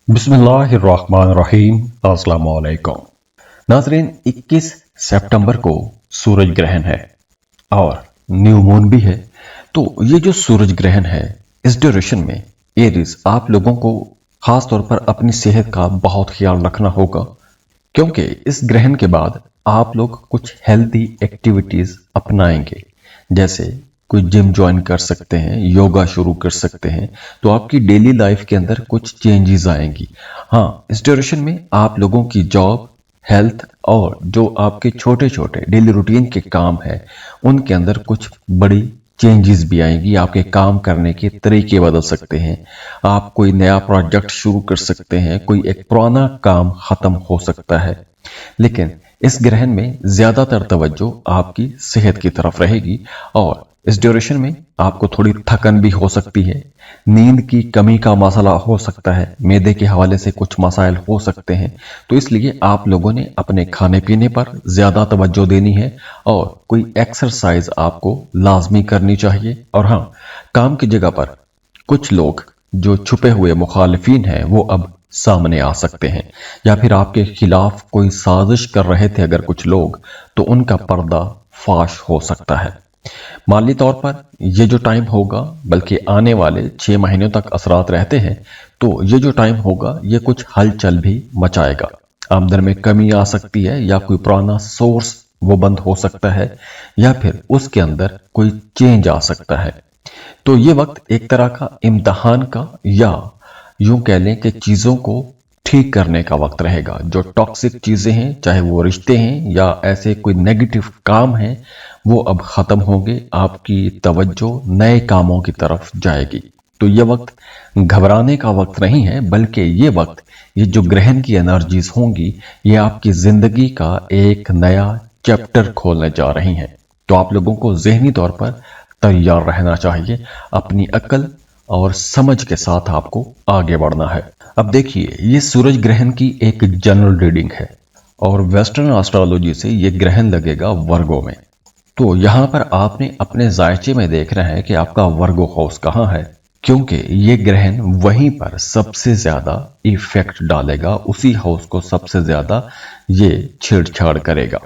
बिस्मिल्लाहिर्रहमानिर्रहीम। अस्सलाम वालेकुम नाज़रीन, 21 सितंबर को सूरज ग्रहण है और न्यू मून भी है। तो ये जो सूरज ग्रहण है, इस ड्यूरेशन में एरीज आप लोगों को खास तौर पर अपनी सेहत का बहुत ख्याल रखना होगा, क्योंकि इस ग्रहण के बाद आप लोग कुछ हेल्दी एक्टिविटीज अपनाएंगे। जैसे कोई जिम ज्वाइन कर सकते हैं, योगा शुरू कर सकते हैं, तो आपकी डेली लाइफ के अंदर कुछ चेंजेस आएंगी। हाँ, इस ड्यूरेशन में आप लोगों की जॉब, हेल्थ और जो आपके छोटे छोटे डेली रूटीन के काम है, उनके अंदर कुछ बड़ी चेंजेस भी आएंगी। आपके काम करने के तरीके बदल सकते हैं। आप कोई नया प्रोजेक्ट शुरू कर सकते हैं, कोई एक पुराना काम खत्म हो सकता है। लेकिन इस ग्रहण में ज्यादातर तवज्जो आपकी सेहत की तरफ रहेगी और इस ड्यूरेशन में आपको थोड़ी थकन भी हो सकती है, नींद की कमी का मसला हो सकता है, मैदे के हवाले से कुछ मसाइल हो सकते हैं। तो इसलिए आप लोगों ने अपने खाने पीने पर ज्यादा तवज्जो देनी है और कोई एक्सरसाइज आपको लाजमी करनी चाहिए। और हाँ, काम की जगह पर कुछ लोग जो छुपे हुए मुखालिफिन हैं वो अब सामने आ सकते हैं, या फिर आपके खिलाफ कोई साजिश कर रहे थे अगर कुछ लोग, तो उनका पर्दा फाश हो सकता है। माली तौर पर ये जो टाइम होगा, बल्कि आने वाले 6 महीनों तक असरात रहते हैं, तो ये जो टाइम होगा ये कुछ हलचल भी मचाएगा। आमदन में कमी आ सकती है, या कोई पुराना सोर्स वो बंद हो सकता है, या फिर उसके अंदर कोई चेंज आ सकता है। तो ये वक्त एक तरह का इम्तहान का, या यूं कह लें कि चीजों को ठीक करने का वक्त रहेगा। जो टॉक्सिक चीजें हैं, चाहे वो रिश्ते हैं या ऐसे कोई नेगेटिव काम हैं, वो अब खत्म होंगे। आपकी तवज्जो नए कामों की तरफ जाएगी। तो ये वक्त घबराने का वक्त नहीं है, बल्कि ये वक्त, ये जो ग्रहण की एनर्जीज होंगी, ये आपकी जिंदगी का एक नया चैप्टर खोलने जा रही हैं। तो आप लोगों को ज़हनी तौर पर तैयार रहना चाहिए। अपनी अक्ल और समझ के साथ आपको आगे बढ़ना है। अब देखिए, ये सूरज ग्रहण की एक जनरल रीडिंग है और वेस्टर्न एस्ट्रोलॉजी से ये ग्रहण लगेगा वर्गो में। तो यहाँ पर आपने अपने जायचे में देखना है कि आपका वर्गो हाउस कहाँ है, क्योंकि ये ग्रहण वहीं पर सबसे ज्यादा इफेक्ट डालेगा, उसी हाउस को सबसे ज्यादा ये छेड़छाड़ करेगा।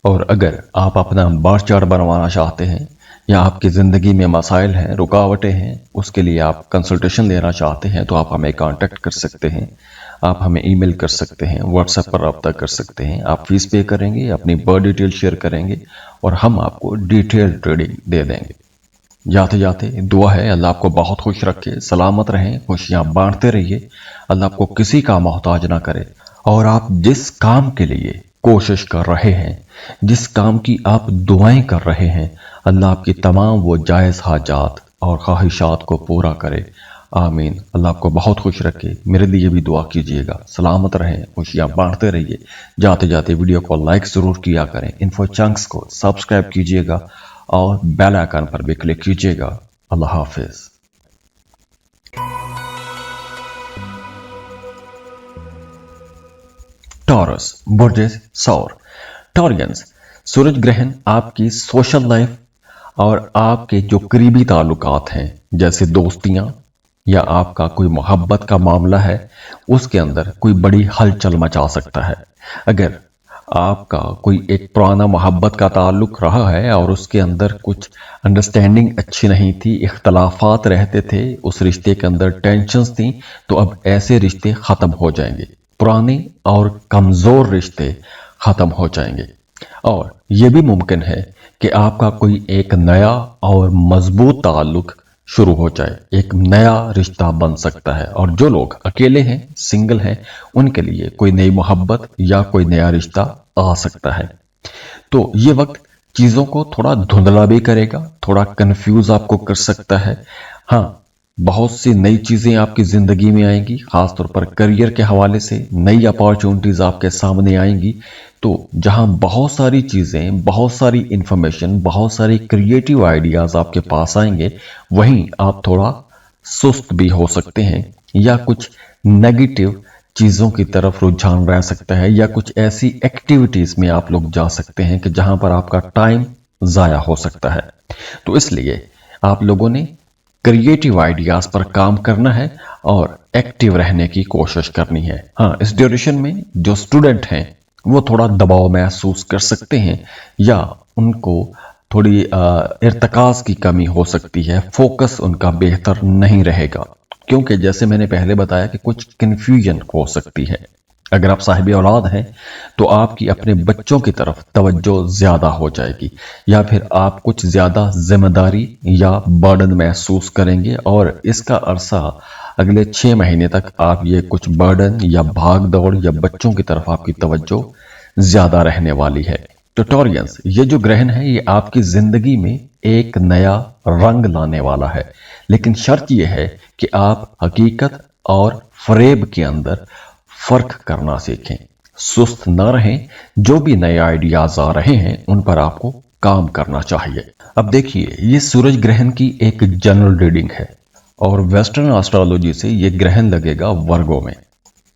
और अगर आप अपना बर्थ चार्ट बनवाना चाहते हैं, या आपकी ज़िंदगी में मसाइल हैं, रुकावटें हैं, उसके लिए आप कंसल्टेशन लेना चाहते हैं, तो आप हमें कांटेक्ट कर सकते हैं। आप हमें ईमेल कर सकते हैं, व्हाट्सएप पर रब्ता कर सकते हैं। आप फीस पे करेंगे, अपनी बर्थ डिटेल शेयर करेंगे और हम आपको डिटेल ट्रेडिंग दे देंगे। जाते जाते दुआ है, अल्लाह आपको बहुत खुश रखे, सलामत रहें, खुशियाँ बांटते रहिए, अल्लाह आपको किसी का मोहताज ना करे। और आप जिस काम के लिए कोशिश कर रहे हैं, जिस काम की आप दुआएं कर रहे हैं, अल्लाह आपकी तमाम वो जायज़ हाजात और ख्वाहिशात को पूरा करे। आमीन। अल्लाह आपको बहुत खुश रखे। मेरे लिए भी दुआ कीजिएगा। सलामत रहें, खुशियाँ बांटते रहिए। जाते जाते वीडियो को लाइक ज़रूर किया करें। इन्फो चंक्स को सब्सक्राइब कीजिएगा और बेल आइकन पर भी क्लिक कीजिएगा। अल्लाह हाफिज। टॉरस, बुर्ज सौर। टॉरियंस, सूरज ग्रहण आपकी सोशल लाइफ और आपके जो करीबी ताल्लुकात हैं, जैसे दोस्तियां या आपका कोई मोहब्बत का मामला है, उसके अंदर कोई बड़ी हलचल मचा सकता है। अगर आपका कोई एक पुराना मोहब्बत का ताल्लुक रहा है और उसके अंदर कुछ अंडरस्टैंडिंग अच्छी नहीं थी, इख्तलाफात रहते थे, उस रिश्ते के अंदर टेंशन्स थी, तो अब ऐसे रिश्ते ख़त्म हो जाएंगे। पुराने और कमज़ोर रिश्ते ख़त्म हो जाएंगे। और यह भी मुमकिन है कि आपका कोई एक नया और मजबूत ताल्लुक शुरू हो जाए, एक नया रिश्ता बन सकता है। और जो लोग अकेले हैं, सिंगल हैं, उनके लिए कोई नई मोहब्बत या कोई नया रिश्ता आ सकता है। तो ये वक्त चीज़ों को थोड़ा धुंधला भी करेगा, थोड़ा कंफ्यूज आपको कर सकता है। हाँ, बहुत सी नई चीज़ें आपकी ज़िंदगी में आएंगी, ख़ासतौर पर करियर के हवाले से नई अपॉर्चुनिटीज़ आपके सामने आएंगी। तो जहां बहुत सारी चीज़ें, बहुत सारी इंफॉर्मेशन, बहुत सारी क्रिएटिव आइडियाज़ आपके पास आएंगे, वहीं आप थोड़ा सुस्त भी हो सकते हैं, या कुछ नेगेटिव चीज़ों की तरफ रुझान रह सकता है, या कुछ ऐसी एक्टिविटीज़ में आप लोग जा सकते हैं कि जहां पर आपका टाइम ज़ाया हो सकता है। तो इसलिए आप लोगों ने क्रिएटिव आइडियाज पर काम करना है और एक्टिव रहने की कोशिश करनी है। हाँ, इस ड्यूरेशन में जो स्टूडेंट हैं वो थोड़ा दबाव महसूस कर सकते हैं या उनको थोड़ी इर्तिकाज की कमी हो सकती है, फोकस उनका बेहतर नहीं रहेगा, क्योंकि जैसे मैंने पहले बताया कि कुछ कन्फ्यूजन हो सकती है। अगर आप साहिब औलाद हैं तो आपकी अपने बच्चों की तरफ तवज्जो ज्यादा हो जाएगी या फिर आप कुछ ज्यादा जिम्मेदारी या बर्डन महसूस करेंगे और इसका अरसा अगले 6 महीने तक आप ये कुछ बर्डन या भाग दौड़ या बच्चों की तरफ आपकी तवज्जो ज्यादा रहने वाली है। ट्यूटोरियल्स, ये जो ग्रहण है ये आपकी जिंदगी में एक नया रंग लाने वाला है, लेकिन शर्त यह है कि आप हकीकत और फरेब के अंदर फर्क करना सीखें, सुस्त न रहें। जो भी नए आइडियाज आ रहे हैं उन पर आपको काम करना चाहिए। अब देखिए, ये सूरज ग्रहण की एक जनरल रीडिंग है और वेस्टर्न एस्ट्रोलॉजी से ये ग्रहण लगेगा वर्गो में।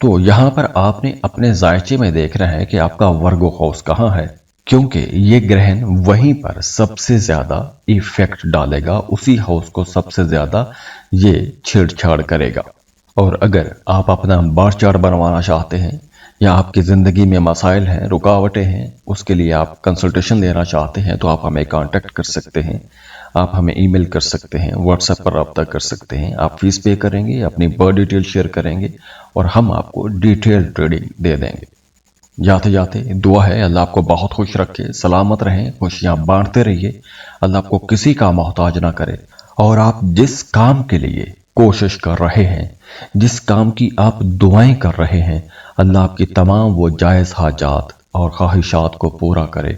तो यहां पर आपने अपने जायचे में देखना है कि आपका वर्गो हाउस कहां है, क्योंकि ये ग्रहण वहीं पर सबसे ज्यादा इफेक्ट डालेगा, उसी हाउस को सबसे ज्यादा ये छेड़छाड़ करेगा। और अगर आप अपना बार चार्ट बनवाना चाहते हैं या आपकी ज़िंदगी में मसाइल हैं, रुकावटें हैं, उसके लिए आप कंसल्टेशन लेना चाहते हैं तो आप हमें कांटेक्ट कर सकते हैं, आप हमें ईमेल कर सकते हैं, व्हाट्सएप पर रब्ता कर सकते हैं। आप फीस पे करेंगे, अपनी बर्थ डिटेल शेयर करेंगे और हम आपको डिटेल ट्रेडिंग दे देंगे। जाते जाते दुआ है अल्लाह आपको बहुत खुश रखे, सलामत रहें, खुशियाँ बांटते रहिए, अल्लाह आपको किसी का मोहताज ना करे और आप जिस काम के लिए कोशिश कर रहे हैं, जिस काम की आप दुआएं कर रहे हैं, अल्लाह आपकी तमाम वो जायज़ हाजात और ख्वाहिशात को पूरा करे।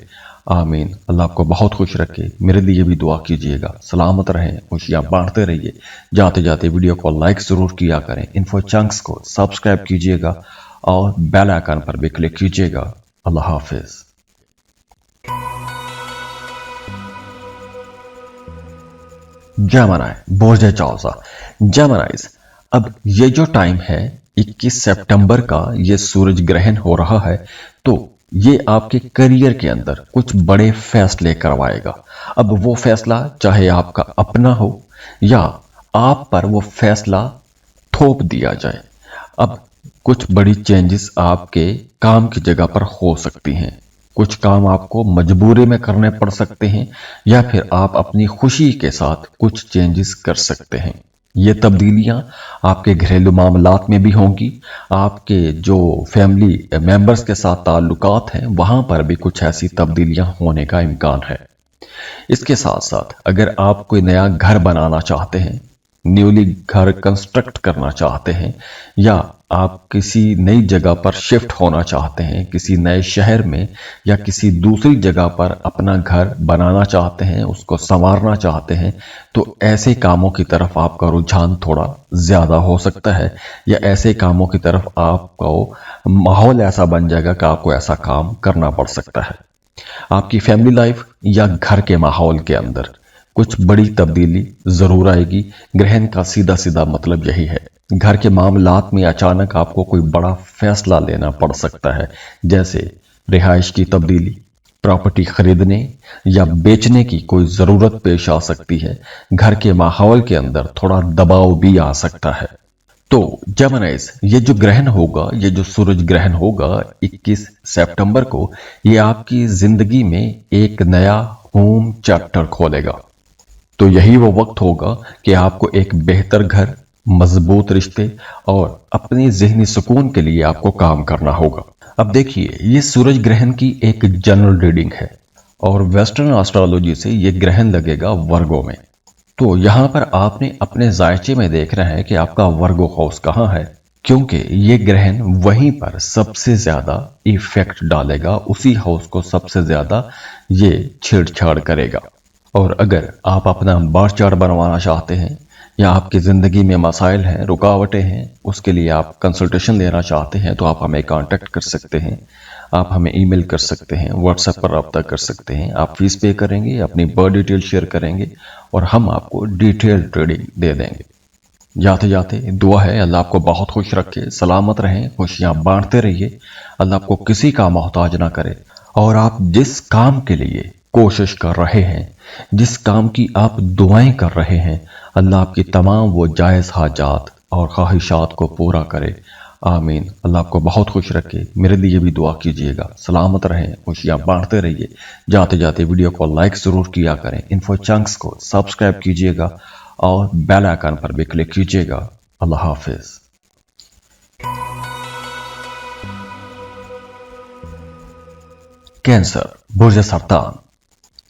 आमीन। अल्लाह आपको बहुत खुश रखे। मेरे लिए भी दुआ कीजिएगा। सलामत रहें, खुशियाँ बांटते रहिए। जाते जाते वीडियो को लाइक ज़रूर किया करें। इन्फो चंक्स को सब्सक्राइब कीजिएगा और बेल आइकन पर भी क्लिक कीजिएगा। अल्लाह हाफिज़। जेमिनी, बोर्जे चौसा, जेमिनीज, अब ये जो टाइम है 21 सितंबर का ये सूरज ग्रहण हो रहा है, तो ये आपके करियर के अंदर कुछ बड़े फैसले करवाएगा। अब वो फैसला चाहे आपका अपना हो या आप पर वो फैसला थोप दिया जाए। अब कुछ बड़ी चेंजेस आपके काम की जगह पर हो सकती हैं। कुछ काम आपको मजबूरी में करने पड़ सकते हैं या फिर आप अपनी खुशी के साथ कुछ चेंजेस कर सकते हैं। ये तब्दीलियां आपके घरेलू मामलात में भी होंगी, आपके जो फैमिली मेंबर्स के साथ ताल्लुकात हैं वहां पर भी कुछ ऐसी तब्दीलियां होने का इम्कान है। इसके साथ साथ अगर आप कोई नया घर बनाना चाहते हैं, न्यूली घर कंस्ट्रक्ट करना चाहते हैं या आप किसी नई जगह पर शिफ्ट होना चाहते हैं, किसी नए शहर में या किसी दूसरी जगह पर अपना घर बनाना चाहते हैं, उसको संवारना चाहते हैं, तो ऐसे कामों की तरफ आपका रुझान थोड़ा ज्यादा हो सकता है या ऐसे कामों की तरफ आपको माहौल ऐसा बन जाएगा कि आपको ऐसा काम करना पड़ सकता है। आपकी फैमिली लाइफ या घर के माहौल के अंदर कुछ बड़ी तब्दीली जरूर आएगी। ग्रहण का सीधा सीधा मतलब यही है। घर के मामलात में अचानक आपको कोई बड़ा फैसला लेना पड़ सकता है, जैसे रिहाइश की तब्दीली, प्रॉपर्टी खरीदने या बेचने की कोई जरूरत पेश आ सकती है। घर के माहौल के अंदर थोड़ा दबाव भी आ सकता है। तो जेमिनीज, ये जो ग्रहण होगा, ये जो सूरज ग्रहण होगा 21 सितंबर को, ये आपकी जिंदगी में एक नया होम चैप्टर खोलेगा। तो यही वो वक्त होगा कि आपको एक बेहतर घर, मजबूत रिश्ते और अपनी ज़हनी सुकून के लिए आपको काम करना होगा। अब देखिए, ये सूरज ग्रहण की एक जनरल रीडिंग है और वेस्टर्न एस्ट्रोलॉजी से ये ग्रहण लगेगा वर्गो में। तो यहां पर आपने अपने जायचे में देखना है कि आपका वर्गो हाउस कहां है, क्योंकि ये ग्रहण वहीं पर सबसे ज्यादा इफेक्ट डालेगा, उसी हाउस को सबसे ज्यादा ये छेड़छाड़ करेगा। और अगर आप अपना बार चार्ट बनवाना चाहते हैं या आपकी ज़िंदगी में मसाइल हैं, रुकावटें हैं, उसके लिए आप कंसल्टेशन लेना चाहते हैं तो आप हमें कांटेक्ट कर सकते हैं, आप हमें ईमेल कर सकते हैं, व्हाट्सएप पर रब्ता कर सकते हैं। आप फीस पे करेंगे, अपनी बर्थ डिटेल शेयर करेंगे और हम आपको डिटेल ट्रेडिंग दे देंगे। जाते जाते दुआ है अल्लाह आपको बहुत खुश रखे, सलामत रहें, खुशियाँ बांटते रहिए, अल्लाह आपको किसी का मोहताज ना करे और आप जिस काम के लिए कोशिश कर रहे हैं, जिस काम की आप दुआएं कर रहे हैं, अल्लाह आपकी तमाम वो जायज़ हाजात और ख्वाहिशात को पूरा करे, आमीन। अल्लाह आपको बहुत खुश रखे। मेरे लिए भी दुआ कीजिएगा। सलामत रहें, खुशियाँ बांटते रहिए। जाते जाते वीडियो को लाइक ज़रूर किया करें। इन्फो चंक्स को सब्सक्राइब कीजिएगा और बेल आइकन पर भी क्लिक कीजिएगा। अल्लाह हाफिज़। कैंसर, बुर्ज सरतान।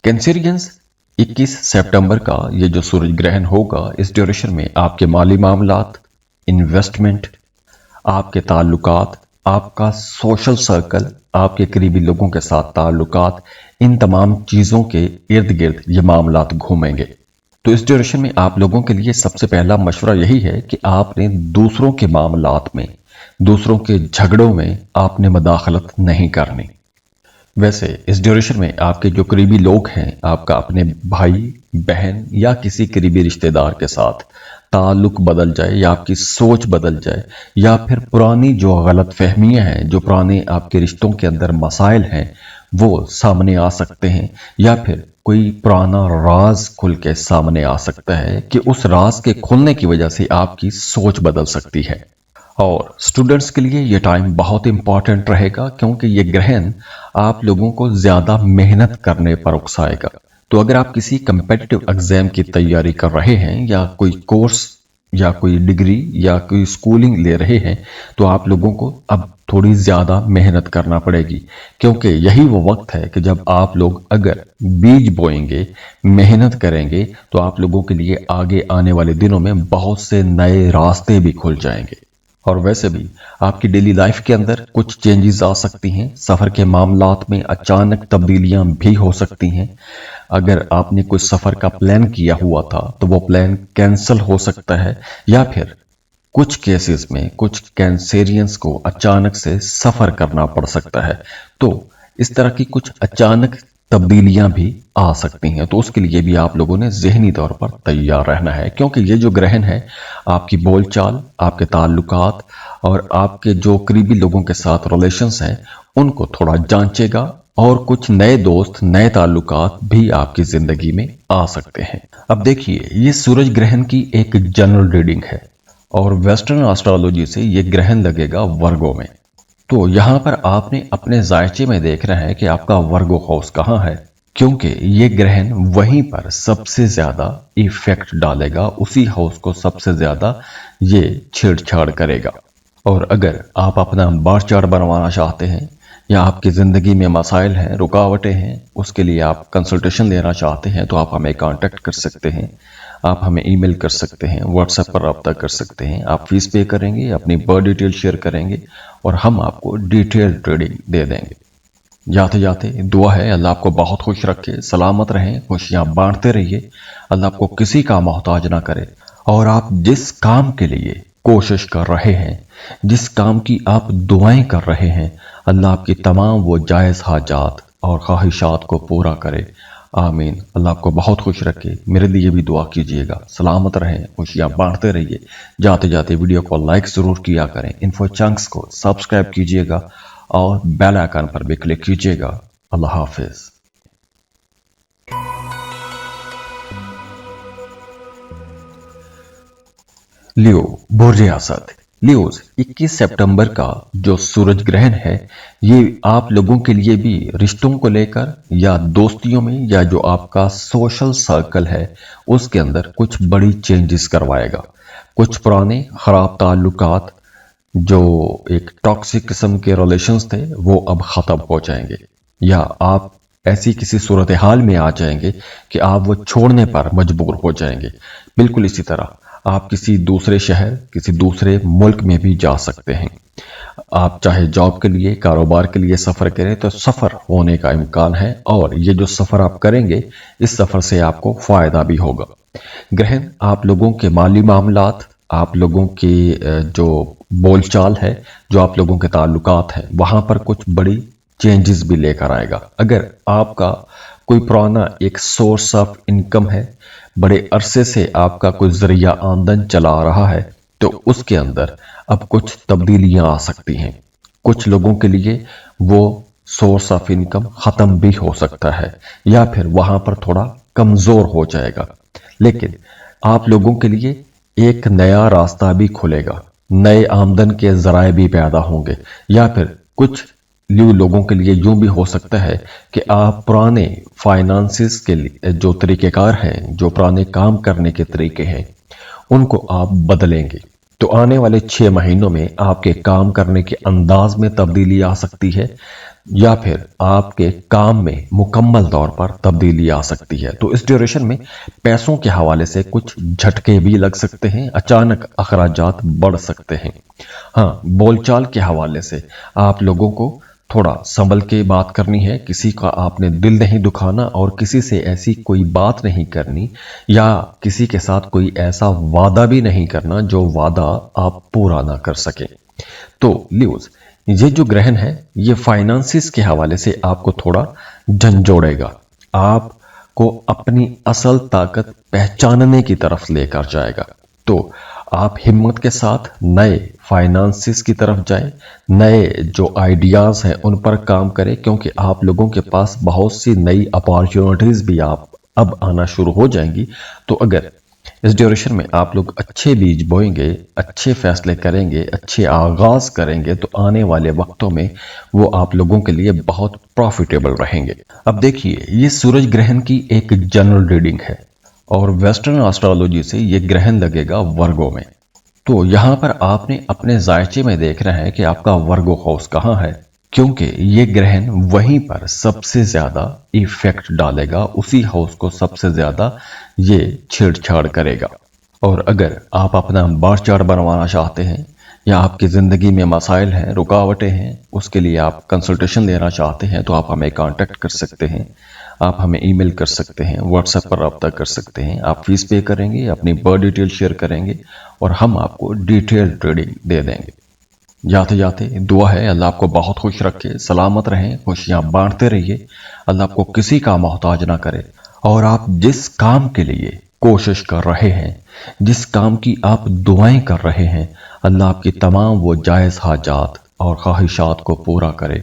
कैंसेरियंस 21 सितंबर का ये जो सूरज ग्रहण होगा, इस ड्यूरेशन में आपके माली मामलात, इन्वेस्टमेंट, आपके ताल्लुकात, आपका सोशल सर्कल, आपके करीबी लोगों के साथ ताल्लुकात, इन तमाम चीज़ों के इर्द गिर्द ये मामलात घूमेंगे। तो इस ड्यूरेशन में आप लोगों के लिए सबसे पहला मशवरा यही है कि आपने दूसरों के मामलात में, दूसरों के झगड़ों में आपने मदाखलत नहीं करनी। वैसे इस ड्यूरेशन में आपके जो करीबी लोग हैं, आपका अपने भाई बहन या किसी करीबी रिश्तेदार के साथ ताल्लुक बदल जाए या आपकी सोच बदल जाए, या फिर पुरानी जो गलत फहमियाँ हैं, जो पुराने आपके रिश्तों के अंदर मसाइल हैं, वो सामने आ सकते हैं, या फिर कोई पुराना राज खुल के सामने आ सकता है कि उस राज के खुलने की वजह से आपकी सोच बदल सकती है। और स्टूडेंट्स के लिए ये टाइम बहुत इंपॉर्टेंट रहेगा, क्योंकि ये ग्रहण आप लोगों को ज़्यादा मेहनत करने पर उकसाएगा। तो अगर आप किसी कम्पिटिटिव एग्जाम की तैयारी कर रहे हैं, या कोई कोर्स या कोई डिग्री या कोई स्कूलिंग ले रहे हैं, तो आप लोगों को अब थोड़ी ज़्यादा मेहनत करना पड़ेगी, क्योंकि यही वो वक्त है कि जब आप लोग अगर बीज बोएंगे, मेहनत करेंगे, तो आप लोगों के लिए आगे आने वाले दिनों में बहुत से नए रास्ते भी खुल जाएंगे। और वैसे भी आपकी डेली लाइफ के अंदर कुछ चेंजेस आ सकती हैं। सफ़र के मामलात में अचानक तब्दीलियां भी हो सकती हैं। अगर आपने कोई सफ़र का प्लान किया हुआ था तो वो प्लान कैंसिल हो सकता है, या फिर कुछ केसेस में कुछ कैंसेरियंस को अचानक से सफ़र करना पड़ सकता है। तो इस तरह की कुछ अचानक तब्दीलियां भी आ सकती हैं। तो उसके लिए भी आप लोगों ने ज़हनी तौर पर तैयार रहना है, क्योंकि ये जो ग्रहण है आपकी बोलचाल, आपके ताल्लुकात और आपके जो करीबी लोगों के साथ रिलेशंस हैं, उनको थोड़ा जांचेगा, और कुछ नए दोस्त, नए ताल्लुकात भी आपकी ज़िंदगी में आ सकते हैं। अब देखिए, ये सूरज ग्रहण की एक जनरल रीडिंग है, और वेस्टर्न एस्ट्रोलॉजी से ये ग्रहण लगेगा वर्गो में। तो यहाँ पर आपने अपने जायचे में देखना है कि आपका वर्गो हाउस कहाँ है, क्योंकि ये ग्रहण वहीं पर सबसे ज़्यादा इफेक्ट डालेगा, उसी हाउस को सबसे ज़्यादा ये छेड़छाड़ करेगा। और अगर आप अपना बार चार्ट बनवाना चाहते हैं, या आपकी ज़िंदगी में मसाइल हैं, रुकावटें हैं, उसके लिए आप कंसल्टेशन लेना चाहते हैं, तो आप हमें कांटेक्ट कर सकते हैं। आप हमें ईमेल कर सकते हैं, व्हाट्सएप पर रब्ता कर सकते हैं। आप फीस पे करेंगे, अपनी बर्थ डिटेल शेयर करेंगे, और हम आपको डिटेल ट्रेडिंग दे देंगे। जाते जाते दुआ है अल्लाह आपको बहुत खुश रखे, सलामत रहें, खुशियाँ बांटते रहिए। अल्लाह आपको किसी का मोहताज ना करे, और आप जिस काम के लिए कोशिश कर रहे हैं, जिस काम की आप दुआएं कर रहे हैं, अल्लाह आपकी तमाम वो जायज़ हाजात और ख्वाहिशात को पूरा करे, आमीन। अल्लाह आपको बहुत खुश रखे। मेरे लिए भी दुआ कीजिएगा। सलामत रहें, खुशियाँ बांटते रहिए। जाते जाते वीडियो को लाइक ज़रूर किया करें। इन्फो चंक्स को सब्सक्राइब कीजिएगा और बेल आइकन पर भी क्लिक कीजिएगा। अल्लाह हाफिज़। लियो, बुर्ज असद। लियोज, 21 सितंबर का जो सूरज ग्रहण है, ये आप लोगों के लिए भी रिश्तों को लेकर, या दोस्तियों में, या जो आपका सोशल सर्कल है उसके अंदर कुछ बड़ी चेंजेस करवाएगा। कुछ पुराने खराब ताल्लुकात, जो एक टॉक्सिक किस्म के रिलेशंस थे, वो अब ख़त्म हो जाएंगे, या आप ऐसी किसी सूरत हाल में आ जाएंगे कि आप वो छोड़ने पर मजबूर हो जाएंगे। बिल्कुल इसी तरह आप किसी दूसरे शहर, किसी दूसरे मुल्क में भी जा सकते हैं। आप चाहे जॉब के लिए, कारोबार के लिए सफ़र करें, तो सफ़र होने का इम्कान है, और ये जो सफ़र आप करेंगे, इस सफ़र से आपको फ़ायदा भी होगा। ग्रहण आप लोगों के माली मामलात, आप लोगों के जो बोलचाल है, जो आप लोगों के ताल्लुकात हैं, वहाँ पर कुछ बड़ी चेंजेस भी लेकर आएगा। अगर आपका कोई पुराना एक सोर्स ऑफ इनकम है, बड़े अरसे से आपका कोई जरिया आमदन चला आ रहा है, तो उसके अंदर अब कुछ तब्दीलियां आ सकती हैं। कुछ लोगों के लिए वो सोर्स ऑफ इनकम ख़त्म भी हो सकता है, या फिर वहाँ पर थोड़ा कमज़ोर हो जाएगा। लेकिन आप लोगों के लिए एक नया रास्ता भी खुलेगा, नए आमदन के जराए भी पैदा होंगे, या फिर कुछ लोगों के लिए यूं भी हो सकता है कि आप पुराने फाइनेंसिस के लिए जो तरीकेकार हैं, जो पुराने काम करने के तरीके हैं, उनको आप बदलेंगे। तो आने वाले 6 महीनों में आपके काम करने के अंदाज में तब्दीली आ सकती है, या फिर आपके काम में मुकम्मल तौर पर तब्दीली आ सकती है। तो इस ड्यूरेशन में पैसों के हवाले से कुछ झटके भी लग सकते हैं, अचानक अखराजात बढ़ सकते हैं। हाँ, बोलचाल के हवाले से आप लोगों को थोड़ा संभल के बात करनी है, किसी का आपने दिल नहीं दुखाना और किसी से ऐसी कोई बात नहीं करनी, या किसी के साथ कोई ऐसा वादा भी नहीं करना जो वादा आप पूरा ना कर सके। तो ल्यूज, ये जो ग्रहण है ये फाइनेंसिस के हवाले से आपको थोड़ा झंझोड़ेगा, आपको अपनी असल ताकत पहचानने की तरफ लेकर जाएगा। तो आप हिम्मत के साथ नए फाइनेंसिस की तरफ जाएं, नए जो आइडियाज हैं उन पर काम करें, क्योंकि आप लोगों के पास बहुत सी नई अपॉर्चुनिटीज भी आप अब आना शुरू हो जाएंगी। तो अगर इस ड्यूरेशन में आप लोग अच्छे बीज बोएंगे, अच्छे फैसले करेंगे, अच्छे आगाज करेंगे, तो आने वाले वक्तों में वो आप लोगों के लिए बहुत प्रॉफिटेबल रहेंगे। अब देखिए, ये सूरज ग्रहण की एक जनरल रीडिंग है और वेस्टर्न एस्ट्रोलॉजी से ये ग्रहण लगेगा वर्गो में। तो यहाँ पर आपने अपने जायचे में देख रहे हैं कि आपका वर्गो हाउस कहाँ है, क्योंकि ये ग्रहण वहीं पर सबसे ज्यादा इफेक्ट डालेगा, उसी हाउस को सबसे ज्यादा ये छेड़छाड़ करेगा। और अगर आप अपना बार चार्ट बनवाना चाहते हैं या आपकी ज़िंदगी में मसाइल हैं, रुकावटें हैं, उसके लिए आप कंसल्टेशन लेना चाहते हैं, तो आप हमें कांटेक्ट कर सकते हैं, आप हमें ईमेल कर सकते हैं, व्हाट्सएप पर रब्ता कर सकते हैं। आप फीस पे करेंगे, अपनी बर्थ डिटेल शेयर करेंगे और हम आपको डिटेल ट्रेडिंग दे देंगे। जाते जाते दुआ है अल्लाह आपको बहुत खुश रखे, सलामत रहें, खुशियां बांटते रहिए, अल्लाह आपको किसी का मोहताज ना करे। और आप जिस काम के लिए कोशिश कर रहे हैं, जिस काम की आप दुआएं कर रहे हैं, अल्लाह आपकी तमाम वो जायज़ हाजात और ख्वाहिशात को पूरा करे।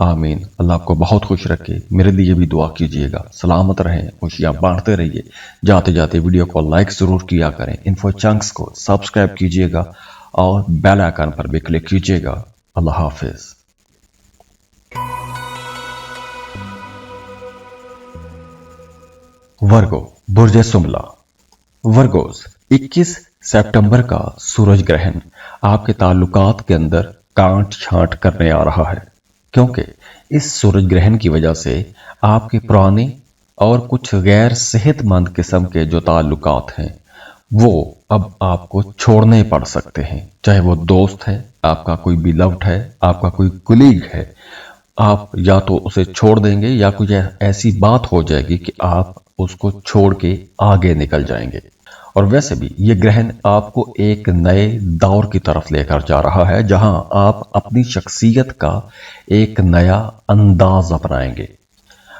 आमीन। अल्लाह आपको बहुत खुश रखे। मेरे लिए भी दुआ कीजिएगा। सलामत रहें, खुशियां बांटते रहिए। जाते जाते वीडियो को लाइक जरूर किया करें। इन्फो चंक्स को सब्सक्राइब कीजिएगा और बेल आइकन पर भी क्लिक कीजिएगा। अल्लाह हाफिज। वर्गो, बुर्ज सुमला। वर्गोस, 21 सितंबर का सूरज ग्रहण आपके ताल्लुकात के अंदर कांट छांट करने आ रहा है, क्योंकि इस सूरज ग्रहण की वजह से आपके पुराने और कुछ गैर सेहतमंद किस्म के जो ताल्लुकात हैं वो अब आपको छोड़ने पड़ सकते हैं। चाहे वो दोस्त है, आपका कोई बिलव्ड है, आपका कोई कुलीग है, आप या तो उसे छोड़ देंगे या कुछ ऐसी बात हो जाएगी कि आप उसको छोड़ के आगे निकल जाएंगे। और वैसे भी ये ग्रहण आपको एक नए दौर की तरफ लेकर जा रहा है, जहां आप अपनी शख्सियत का एक नया अंदाज अपनाएंगे।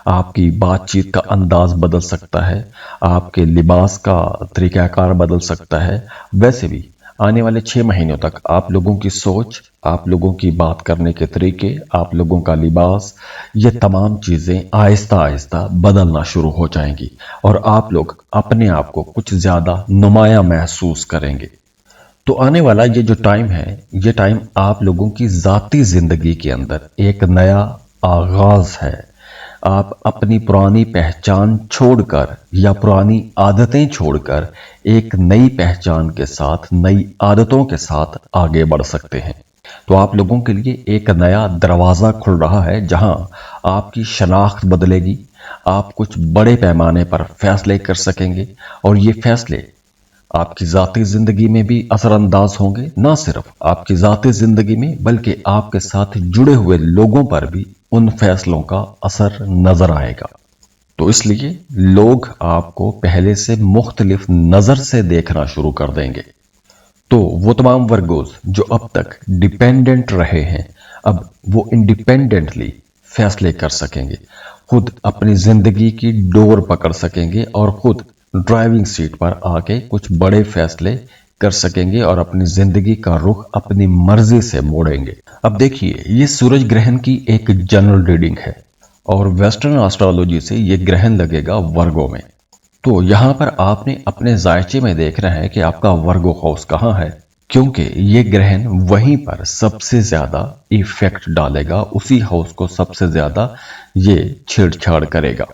आपकी बातचीत का अंदाज बदल सकता है, आपके लिबास का तरीकाकार बदल सकता है। वैसे भी आने वाले 6 महीनों तक आप लोगों की सोच, आप लोगों की बात करने के तरीके, आप लोगों का लिबास, ये तमाम चीजें आहिस्ता आहिस्ता बदलना शुरू हो जाएंगी और आप लोग अपने आप को कुछ ज्यादा नुमाया महसूस करेंगे। तो आने वाला ये जो टाइम है, ये टाइम आप लोगों की जाती जिंदगी के अंदर एक नया आगाज है। आप अपनी पुरानी पहचान छोड़कर या पुरानी आदतें छोड़कर एक नई पहचान के साथ, नई आदतों के साथ आगे बढ़ सकते हैं। तो आप लोगों के लिए एक नया दरवाजा खुल रहा है, जहां आपकी शनाख्त बदलेगी, आप कुछ बड़े पैमाने पर फैसले कर सकेंगे और ये फैसले आपकी जाती जिंदगी में भी असरअंदाज होंगे। ना सिर्फ आपकी जाती जिंदगी में, बल्कि आपके साथ जुड़े हुए लोगों पर भी उन फैसलों का असर नजर आएगा। तो इसलिए लोग आपको पहले से मुख्तलिफ नजर से देखना शुरू कर देंगे। तो वो तमाम वर्गोस जो अब तक डिपेंडेंट रहे हैं, अब वो इंडिपेंडेंटली फैसले कर सकेंगे, खुद अपनी जिंदगी की डोर पकड़ सकेंगे और खुद ड्राइविंग सीट पर आके कुछ बड़े फैसले कर सकेंगे और अपनी जिंदगी का रुख अपनी मर्जी से मोड़ेंगे। अब देखिए, ये सूरज ग्रहण की एक जनरल रीडिंग है और वेस्टर्न एस्ट्रोलॉजी से ये ग्रहण लगेगा वर्गो में। तो यहाँ पर आपने अपने जायचे में देख रहे हैं कि आपका वर्गो हाउस कहाँ है, क्योंकि ये ग्रहण वहीं पर सबसे ज्यादा इफेक्ट डालेगा, उसी हाउस को सबसे ज्यादा ये छेड़छाड़ करेगा।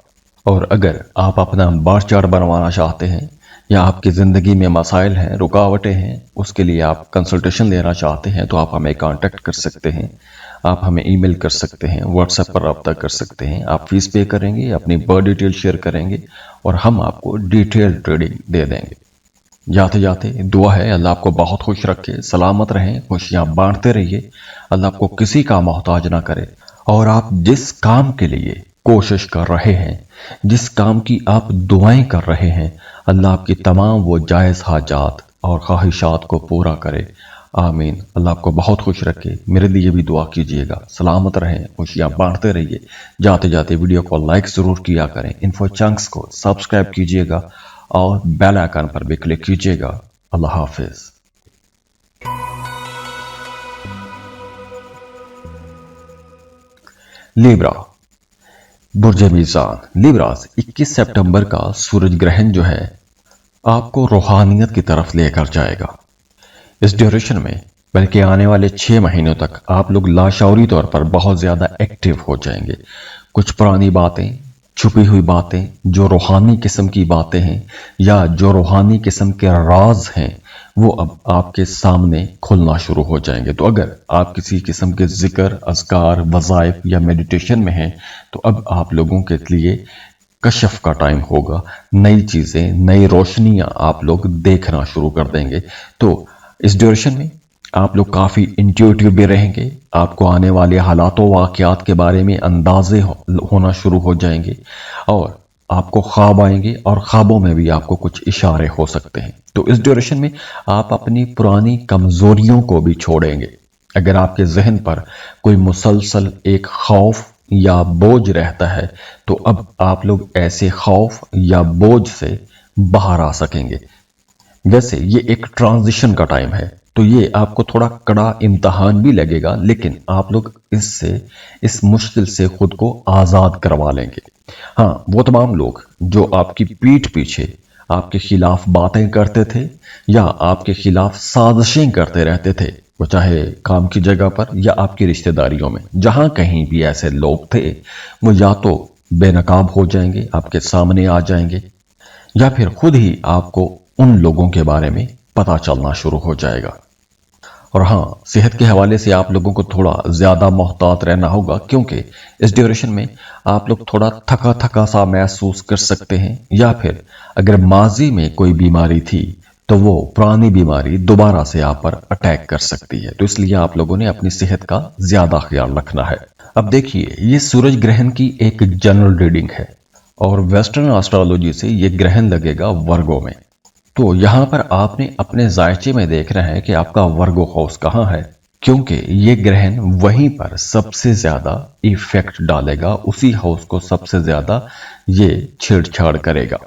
और अगर आप अपना बार चार्ट बनवाना चाहते हैं या आपकी ज़िंदगी में मसाइल हैं, रुकावटें हैं, उसके लिए आप कंसल्टेशन लेना चाहते हैं तो आप हमें कांटेक्ट कर सकते हैं, आप हमें ईमेल कर सकते हैं, व्हाट्सएप पर रब्ता कर सकते हैं। आप फीस पे करेंगे, अपनी बर्थ डिटेल शेयर करेंगे और हम आपको डिटेल ट्रेडिंग दे देंगे। जाते जाते दुआ है अल्लाह आपको बहुत खुश रखे, सलामत रहें, खुशियाँ बांटते रहिए, अल्लाह आपको किसी का मोहताज ना करे। और आप जिस काम के लिए कोशिश कर रहे हैं, जिस काम की आप दुआएं कर रहे हैं, अल्लाह आपकी तमाम वो जायज़ हाजात और ख्वाहिशात को पूरा करे, आमीन। अल्लाह आपको बहुत खुश रखे। मेरे लिए भी दुआ कीजिएगा। सलामत रहें, खुशियाँ बांटते रहिए। जाते जाते वीडियो को लाइक ज़रूर किया करें, इन्फो चंक्स को सब्सक्राइब कीजिएगा और बेल आइकन पर भी क्लिक कीजिएगा। अल्लाह हाफिज। लिब्रा, बुर्ज मीज़ान लिब्रास 21 सितंबर का सूरज ग्रहण जो है आपको रूहानियत की तरफ लेकर जाएगा। इस ड्यूरेशन में, बल्कि आने वाले 6 महीनों तक आप लोग लाशौरी तौर पर बहुत ज़्यादा एक्टिव हो जाएंगे। कुछ पुरानी बातें, छुपी हुई बातें, जो रूहानी किस्म की बातें हैं या जो रूहानी किस्म के राज हैं, वो अब आपके सामने खुलना शुरू हो जाएंगे। तो अगर आप किसी किस्म के जिक्र, अज़कार, वज़ाइफ या मेडिटेशन में हैं तो अब आप लोगों के लिए कशफ का टाइम होगा। नई चीज़ें, नई रोशनियां आप लोग देखना शुरू कर देंगे। तो इस ड्यूरेशन में आप लोग काफ़ी इंट्यूटिव भी रहेंगे। आपको आने वाले हालातों वाक़यात के बारे में अंदाजे होना शुरू हो जाएंगे और आपको ख्वाब आएंगे और ख्वाबों में भी आपको कुछ इशारे हो सकते हैं। तो इस ड्यूरेशन में आप अपनी पुरानी कमज़ोरियों को भी छोड़ेंगे। अगर आपके जहन पर कोई मुसलसल एक खौफ या बोझ रहता है तो अब आप लोग ऐसे खौफ या बोझ से बाहर आ सकेंगे। वैसे ये एक ट्रांजिशन का टाइम है, तो ये आपको थोड़ा कड़ा इम्तहान भी लगेगा, लेकिन आप लोग इससे, इस मुश्किल से खुद को आज़ाद करवा लेंगे। हाँ, वो तमाम लोग जो आपकी पीठ पीछे आपके खिलाफ बातें करते थे या आपके खिलाफ साजिशें करते रहते थे, वो चाहे काम की जगह पर या आपकी रिश्तेदारियों में, जहां कहीं भी ऐसे लोग थे, वो या तो बेनकाब हो जाएंगे, आपके सामने आ जाएंगे, या फिर खुद ही आपको उन लोगों के बारे में पता चलना शुरू हो जाएगा। और हाँ, सेहत के हवाले से आप लोगों को थोड़ा ज़्यादा मोहतात रहना होगा, क्योंकि इस ड्यूरेशन में आप लोग थोड़ा थका थका सा महसूस कर सकते हैं, या फिर अगर माजी में कोई बीमारी थी तो वो पुरानी बीमारी दोबारा से आप पर अटैक कर सकती है। तो इसलिए आप लोगों ने अपनी सेहत का ज़्यादा ख्याल रखना है। अब देखिए, ये सूरज ग्रहण की एक जनरल रीडिंग है और वेस्टर्न एस्ट्रोलॉजी से ये ग्रहण लगेगा वर्गो में। तो यहाँ पर आपने अपने जायचे में देख रहे हैं कि आपका वर्गो हाउस कहाँ है, क्योंकि ये ग्रहण वहीं पर सबसे ज्यादा इफेक्ट डालेगा, उसी हाउस को सबसे ज्यादा ये छेड़छाड़ करेगा।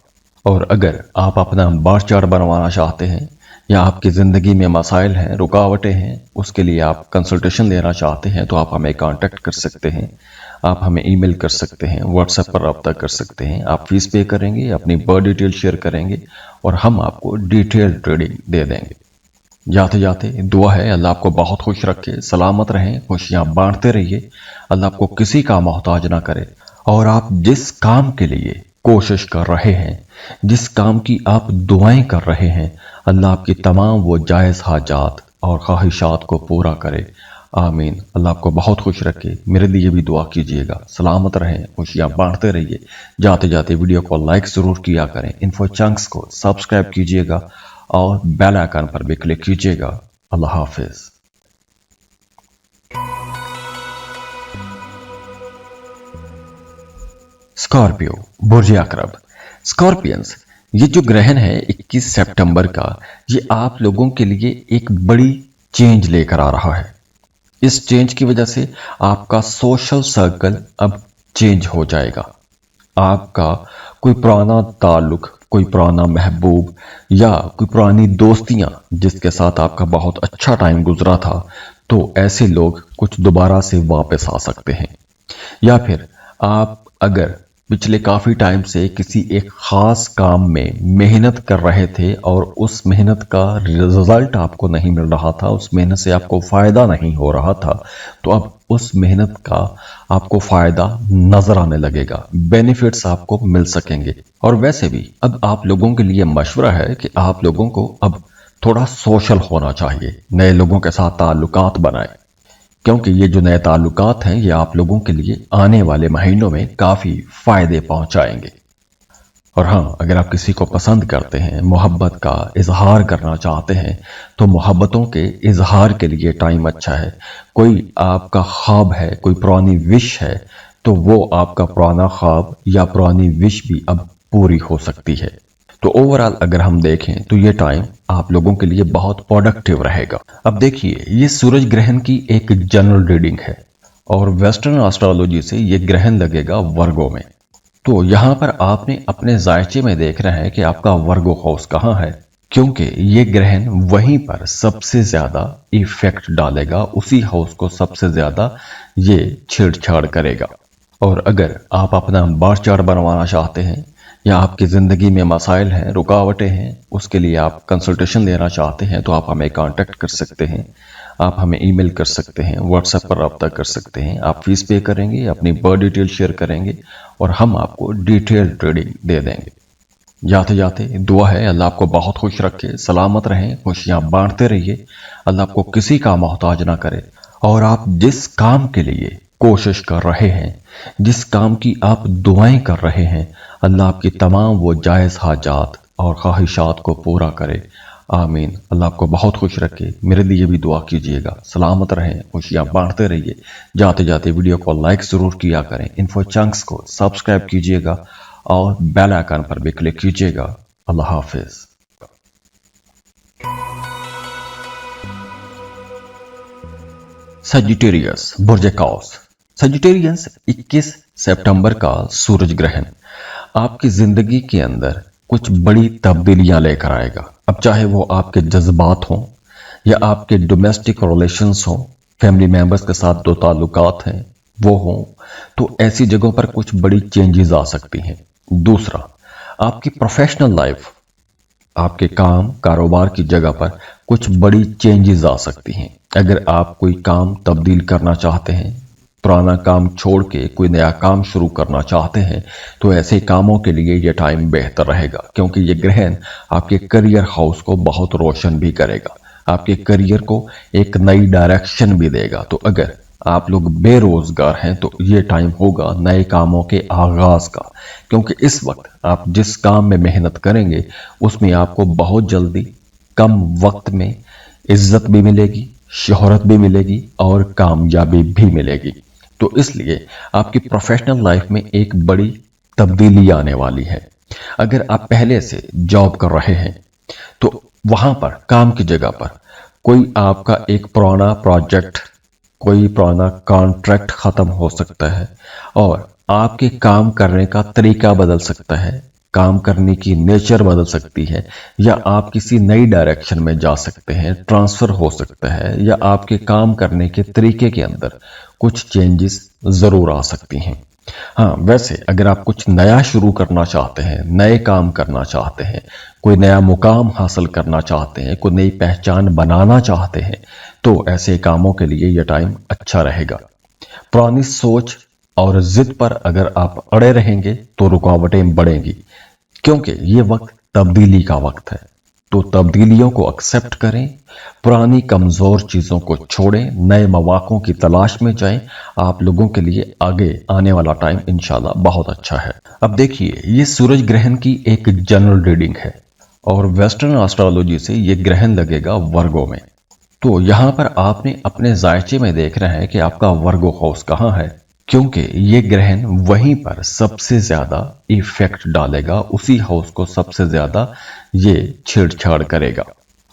और अगर आप अपना बार चार्ट बनवाना चाहते हैं या आपकी ज़िंदगी में मसाइल हैं, रुकावटें हैं, उसके लिए आप कंसल्टेशन लेना चाहते हैं तो आप हमें कांटेक्ट कर सकते हैं, आप हमें ईमेल कर सकते हैं, व्हाट्सएप पर रब्ता कर सकते हैं। आप फीस पे करेंगे, अपनी बर्थ डिटेल शेयर करेंगे और हम आपको डिटेल ट्रेडिंग दे देंगे। जाते जाते दुआ है अल्लाह आपको बहुत खुश रखे, सलामत रहें, खुशियाँ बांटते रहिए, अल्लाह आपको किसी का मोहताज ना करे। और आप जिस काम के लिए कोशिश कर रहे हैं, जिस काम की आप दुआएं कर रहे हैं, अल्लाह आपकी तमाम वो जायज़ हाजात और ख्वाहिशात को पूरा करे, आमीन। अल्लाह आपको बहुत खुश रखे। मेरे लिए भी दुआ कीजिएगा। सलामत रहें, खुशियाँ बांटते रहिए। जाते जाते वीडियो को लाइक ज़रूर किया करें, इन्फो चंक्स को सब्सक्राइब कीजिएगा और बेल आइकन पर भी क्लिक कीजिएगा। अल्लाह हाफिज। स्कॉर्पियो, बुर्ज अकरब। स्कॉर्पियंस, ये जो ग्रहण है 21 सितंबर का, ये आप लोगों के लिए एक बड़ी चेंज लेकर आ रहा है। इस चेंज की वजह से आपका सोशल सर्कल अब चेंज हो जाएगा। आपका कोई पुराना ताल्लुक, कोई पुराना महबूब या कोई पुरानी दोस्तियां जिसके साथ आपका बहुत अच्छा टाइम गुजरा था, तो ऐसे लोग कुछ दोबारा से वापस आ सकते हैं। या फिर आप अगर पिछले काफी टाइम से किसी एक खास काम में मेहनत कर रहे थे और उस मेहनत का रिजल्ट आपको नहीं मिल रहा था, उस मेहनत से आपको फायदा नहीं हो रहा था, तो अब उस मेहनत का आपको फायदा नजर आने लगेगा, बेनिफिट्स आपको मिल सकेंगे। और वैसे भी अब आप लोगों के लिए मशवरा है कि आप लोगों को अब थोड़ा सोशल होना चाहिए, नए लोगों के साथ ताल्लुकात बनाए, क्योंकि ये जो नए ताल्लुकात हैं ये आप लोगों के लिए आने वाले महीनों में काफ़ी फ़ायदे पहुंचाएंगे। और हाँ, अगर आप किसी को पसंद करते हैं, मोहब्बत का इजहार करना चाहते हैं, तो मोहब्बतों के इजहार के लिए टाइम अच्छा है। कोई आपका ख्वाब है, कोई पुरानी विश है, तो वो आपका पुराना ख्वाब या पुरानी विश भी अब पूरी हो सकती है। तो ओवरऑल अगर हम देखें तो ये टाइम आप लोगों के लिए बहुत प्रोडक्टिव रहेगा। अब देखिए, ये सूरज ग्रहण की एक जनरल रीडिंग है और वेस्टर्न एस्ट्रोलॉजी से ये ग्रहण लगेगा वर्गो में। तो यहाँ पर आपने अपने जायचे में देखना है कि आपका वर्गो हाउस कहाँ है, क्योंकि ये ग्रहण वहीं पर सबसे ज्यादा इफेक्ट डालेगा, उसी हाउस को सबसे ज्यादा ये छेड़छाड़ करेगा। और अगर आप अपना बार चार्ट बनवाना चाहते हैं या आपकी ज़िंदगी में मसाइल हैं, रुकावटें हैं, उसके लिए आप कंसल्टेशन लेना चाहते हैं, तो आप हमें कांटेक्ट कर सकते हैं, आप हमें ईमेल कर सकते हैं, व्हाट्सएप पर रब्ता कर सकते हैं। आप फीस पे करेंगे, अपनी बर्थ डिटेल शेयर करेंगे और हम आपको डिटेल ट्रेडिंग दे देंगे। जाते जाते दुआ है अल्लाह आपको बहुत खुश रखे, सलामत रहें, खुशियाँ बांटते रहिए, अल्लाह आपको किसी का मोहताज ना करे। और आप जिस काम के लिए कोशिश कर रहे हैं, जिस काम की आप दुआएं कर रहे हैं, अल्लाह आपकी तमाम वो जायज़ हाजात और ख्वाहिशात को पूरा करे, आमीन। अल्लाह आपको बहुत खुश रखे। मेरे लिए भी दुआ कीजिएगा, सलामत रहें, खुशियाँ बांटते रहिए। जाते जाते वीडियो को लाइक ज़रूर किया करें, इन्फो चंक्स को सब्सक्राइब कीजिएगा और बेल आइकन पर भी क्लिक कीजिएगा। अल्लाह हाफिज। सजिटेरियस बुर्ज कौस। सजिटेरियंस 21 सितंबर का सूरज ग्रहण आपकी जिंदगी के अंदर कुछ बड़ी तब्दीलियां लेकर आएगा। अब चाहे वो आपके जज्बात हों या आपके डोमेस्टिक रिलेशंस हों, फैमिली मेंबर्स के साथ जो ताल्लुकात हैं वो हों, तो ऐसी जगहों पर कुछ बड़ी चेंजेस आ सकती हैं। दूसरा, आपकी प्रोफेशनल लाइफ, आपके काम कारोबार की जगह पर कुछ बड़ी चेंजेस आ सकती हैं। अगर आप कोई काम तब्दील करना चाहते हैं, पुराना काम छोड़ के कोई नया काम शुरू करना चाहते हैं, तो ऐसे कामों के लिए यह टाइम बेहतर रहेगा, क्योंकि ये ग्रहण आपके करियर हाउस को बहुत रोशन भी करेगा, आपके करियर को एक नई डायरेक्शन भी देगा। तो अगर आप लोग बेरोजगार हैं तो ये टाइम होगा नए कामों के आगाज का, क्योंकि इस वक्त आप जिस काम में मेहनत करेंगे उसमें आपको बहुत जल्दी कम वक्त में इज्जत भी मिलेगी, शोहरत भी मिलेगी और कामयाबी भी मिलेगी। तो इसलिए आपकी प्रोफेशनल लाइफ में एक बड़ी तब्दीली आने वाली है। अगर आप पहले से जॉब कर रहे हैं तो वहां पर काम की जगह पर कोई आपका एक पुराना प्रोजेक्ट, कोई पुराना कॉन्ट्रैक्ट खत्म हो सकता है और आपके काम करने का तरीका बदल सकता है, काम करने की नेचर बदल सकती है, या आप किसी नई डायरेक्शन में जा सकते हैं, ट्रांसफर हो सकता है, या आपके काम करने के तरीके के अंदर कुछ चेंजेस जरूर आ सकती हैं। हाँ, वैसे अगर आप कुछ नया शुरू करना चाहते हैं, नए काम करना चाहते हैं, कोई नया मुकाम हासिल करना चाहते हैं, कोई नई पहचान बनाना चाहते हैं, तो ऐसे कामों के लिए यह टाइम अच्छा रहेगा। पुरानी सोच और जिद पर अगर आप अड़े रहेंगे तो रुकावटें बढ़ेंगी, क्योंकि ये वक्त तब्दीली का वक्त है। तो तब्दीलियों को एक्सेप्ट करें, पुरानी कमजोर चीजों को छोड़ें, नए मौकों की तलाश में जाएं। आप लोगों के लिए आगे आने वाला टाइम इंशाल्लाह बहुत अच्छा है। अब देखिए, ये सूरज ग्रहण की एक जनरल रीडिंग है और वेस्टर्न एस्ट्रोलॉजी से ये ग्रहण लगेगा वर्गो में। तो यहाँ पर आपने अपने जायचे में देखना है कि आपका वर्गो हाउस कहाँ है, क्योंकि ये ग्रहण वहीं पर सबसे ज्यादा इफेक्ट डालेगा, उसी हाउस को सबसे ज्यादा ये छेड़छाड़ करेगा।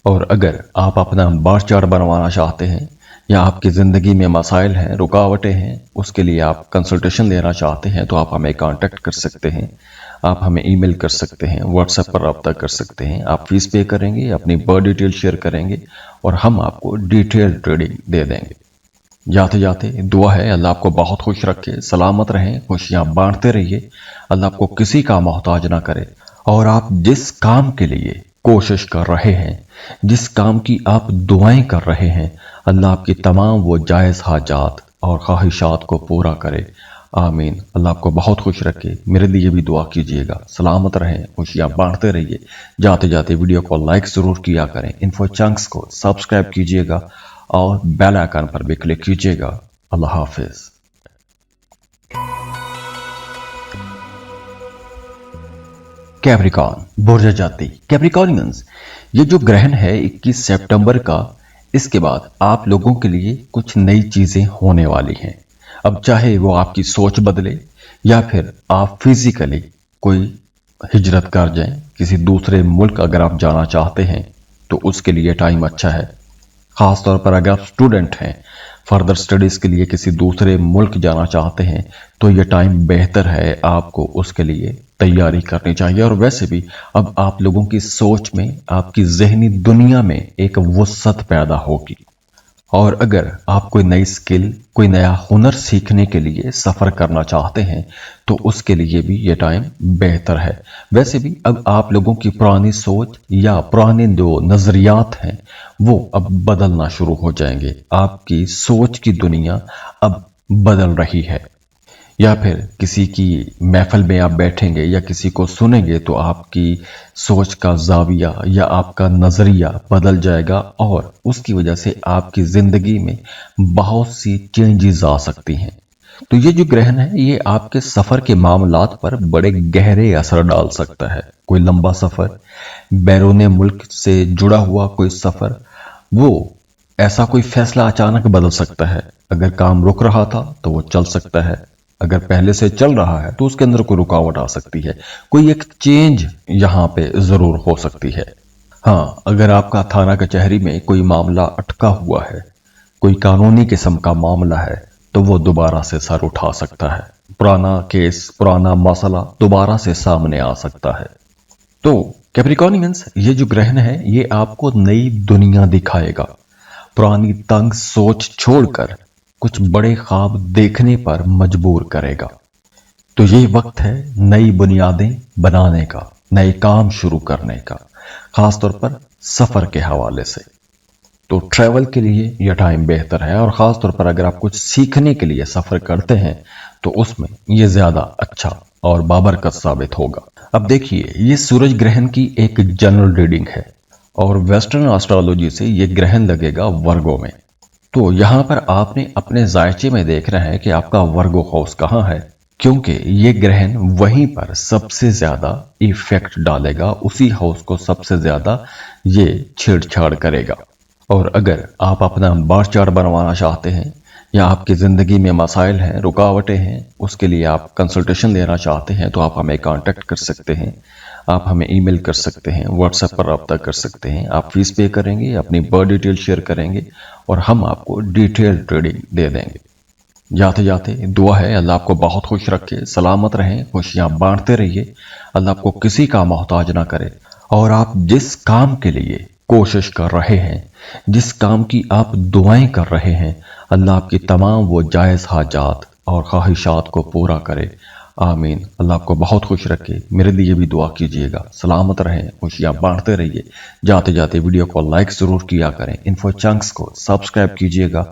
और अगर आप अपना बर्थ चार्ट बनवाना चाहते हैं या आपकी ज़िंदगी में मसाइल हैं, रुकावटें हैं, उसके लिए आप कंसल्टेशन लेना चाहते हैं, तो आप हमें कांटेक्ट कर सकते हैं, आप हमें ईमेल कर सकते हैं, व्हाट्सएप पर रब्ता कर सकते हैं। आप फीस पे करेंगे, अपनी बर्थ डिटेल शेयर करेंगे और हम आपको डिटेल ट्रेडिंग दे देंगे। जाते जाते दुआ है अल्लाह आपको बहुत खुश रखे, सलामत रहें, खुशियां बांटते रहिए, अल्लाह आपको किसी का मोहताज ना करे। और आप जिस काम के लिए कोशिश कर रहे हैं, जिस काम की आप दुआएं कर रहे हैं, अल्लाह आपकी तमाम वो जायज़ हाजात और ख्वाहिशात को पूरा करे। आमीन। अल्लाह आपको बहुत खुश रखे। मेरे लिए भी दुआ कीजिएगा। सलामत रहें, खुशियां बांटते रहिए। जाते जाते वीडियो को लाइक जरूर किया करें। इन्फो चंक्स को सब्सक्राइब कीजिएगा और बेल आइकन पर भी क्लिक कीजिएगा। अल्लाह हाफिज। कैप्रिकॉर्न बुर्ज जाति कैप्रिकॉर्नियंस, ये जो ग्रहण है 21 सितंबर का, इसके बाद आप लोगों के लिए कुछ नई चीजें होने वाली हैं। अब चाहे वो आपकी सोच बदले या फिर आप फिजिकली कोई हिजरत कर जाएं, किसी दूसरे मुल्क अगर आप जाना चाहते हैं तो उसके लिए टाइम अच्छा है। खास तौर पर अगर आप स्टूडेंट हैं, फर्दर स्टडीज के लिए किसी दूसरे मुल्क जाना चाहते हैं तो ये टाइम बेहतर है, आपको उसके लिए तैयारी करनी चाहिए। और वैसे भी अब आप लोगों की सोच में, आपकी जहनी दुनिया में एक वुसअत पैदा होगी। और अगर आप कोई नई स्किल, कोई नया हुनर सीखने के लिए सफ़र करना चाहते हैं तो उसके लिए भी ये टाइम बेहतर है। वैसे भी अब आप लोगों की पुरानी सोच या पुराने जो नज़रियात हैं वो अब बदलना शुरू हो जाएंगे। आपकी सोच की दुनिया अब बदल रही है। या फिर किसी की महफिल में आप बैठेंगे या किसी को सुनेंगे तो आपकी सोच का जाविया या आपका नजरिया बदल जाएगा और उसकी वजह से आपकी जिंदगी में बहुत सी चेंजेस आ सकती हैं। तो ये जो ग्रहण है ये आपके सफर के मामलात पर बड़े गहरे असर डाल सकता है। कोई लंबा सफर, बैरून मुल्क से जुड़ा हुआ कोई सफर, वो ऐसा कोई फैसला अचानक बदल सकता है। अगर काम रुक रहा था तो वो चल सकता है, अगर पहले से चल रहा है तो उसके अंदर कोई रुकावट आ सकती है, कोई एक चेंज यहां पे जरूर हो सकती है। हाँ, अगर आपका थाना कचहरी में कोई मामला अटका हुआ है, कोई कानूनी किस्म का मामला है तो वो दोबारा से सर उठा सकता है। पुराना केस, पुराना मसला दोबारा से सामने आ सकता है। तो कैप्रिकॉर्नियंस, ये जो ग्रहण है ये आपको नई दुनिया दिखाएगा। पुरानी तंग सोच छोड़कर कुछ बड़े ख्वाब देखने पर मजबूर करेगा। तो ये वक्त है नई बुनियादें बनाने का, नए काम शुरू करने का, खासतौर पर सफर के हवाले से। तो ट्रैवल के लिए यह टाइम बेहतर है और खासतौर पर अगर आप कुछ सीखने के लिए सफर करते हैं तो उसमें यह ज्यादा अच्छा और बाबरकत साबित होगा। अब देखिए, ये सूरज ग्रहण की एक जनरल रीडिंग है और वेस्टर्न एस्ट्रोलॉजी से यह ग्रहण लगेगा वर्गो में। तो यहां पर आपने अपने जायचे में देखना है कि आपका वर्गो हाउस कहां है, क्योंकि ये ग्रहण वहीं पर सबसे ज्यादा इफेक्ट डालेगा, उसी हाउस को सबसे ज्यादा ये छेड़छाड़ करेगा। और अगर आप अपना बार चार्ट बनवाना चाहते हैं या आपकी जिंदगी में मसाइल हैं, रुकावटें हैं, उसके लिए आप कंसल्टेशन लेना चाहते हैं तो आप हमें कांटेक्ट कर सकते हैं, आप हमें ईमेल कर सकते हैं, व्हाट्सएप पर रब्ता कर सकते हैं। आप फीस पे करेंगे, अपनी बर्थ डिटेल शेयर करेंगे और हम आपको डिटेल ट्रेडिंग दे देंगे। जाते जाते दुआ है अल्लाह आपको बहुत खुश रखे, सलामत रहें, खुशियां बांटते रहिए, अल्लाह आपको किसी का मोहताज ना करे। और आप जिस काम के लिए कोशिश कर रहे हैं, जिस काम की आप दुआएं कर रहे हैं, अल्लाह आपकी तमाम वो जायज़ हाजात और ख्वाहिशात को पूरा करे। आमीन। अल्लाह आपको बहुत खुश रखे। मेरे लिए भी दुआ कीजिएगा। सलामत रहें, खुशियां बांटते रहिए। जाते जाते वीडियो को लाइक जरूर किया करें। इन्फो चंक्स को सब्सक्राइब कीजिएगा